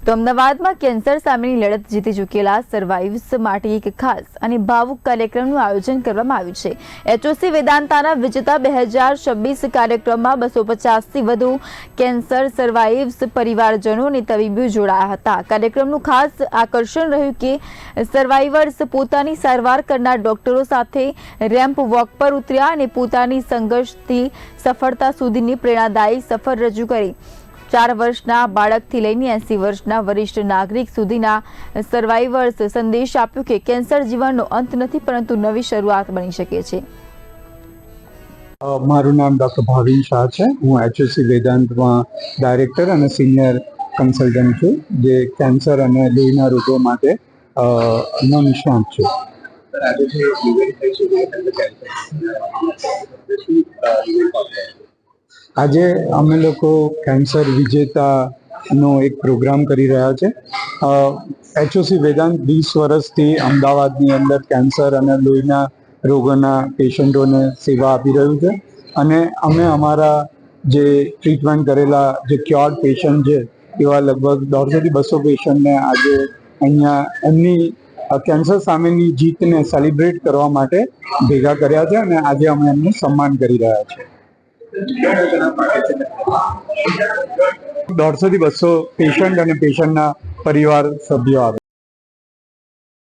તો અમદાવાદમાં કેન્સર સામેની લડત જીતી ચૂકેલા સર્વાઇવ્સ માટે એક ખાસ અને ભાવુક કાર્યક્રમનું આયોજન કરવામાં આવ્યું છે। એચઓસી વેદાંતાના વિજેતા 2026 કાર્યક્રમમાં 250થી વધુ કેન્સર સર્વાઇવ્સ પરિવારજનો અને તબીબો જોડાયા હતા। કાર્યક્રમનું ખાસ આકર્ષણ રહ્યું કે સર્વાઇવર્સ પોતાની સારવાર કરનાર ડોક્ટરો સાથે રેમ્પ વોક પર ઉતર્યા અને પોતાની સંઘર્ષથી સફળતા સુધીની પ્રેરણાદાયી સફર રજૂ કરી। 4 વર્ષના બાળકથી લઈને 80 વર્ષના વરિષ્ઠ નાગરિક સુધીના સર્વાઇવર્સ સંદેશ આપ્યો કે કેન્સર જીવનનો અંત નથી પરંતુ નવી શરૂઆત બની શકે છે। મારું નામ ડૉક્ટર ભાવિન શાહ છે। હું એચઓસી વેદાંતમાં ડાયરેક્ટર અને સિનિયર કન્સલ્ટન્ટ છું, જે કેન્સર અને લોહીના રોગો માટે નો નિષ્ણાત છું। આજે અમે લોકો કેન્સર વિજેતાનો એક પ્રોગ્રામ કરી રહ્યા છે। એચઓસી વેદાંત 20 વર્ષથી અમદાવાદની અંદર કેન્સર અને લોહીના રોગોના પેશન્ટોને સેવા આપી રહ્યું છે અને અમે અમારા જે ટ્રીટમેન્ટ કરેલા જે ક્યોર્ડ પેશન્ટ છે એવા લગભગ 150થી 200 પેશન્ટને આજે અહીંયા એમની કેન્સર સામેની જીતને સેલિબ્રેટ કરવા માટે ભેગા કર્યા છે અને આજે અમે એમનું સન્માન કરી રહ્યા છીએ। 150થી 200 પેશન્ટ અને પેશન્ટના પરિવાર સભ્યો આવે।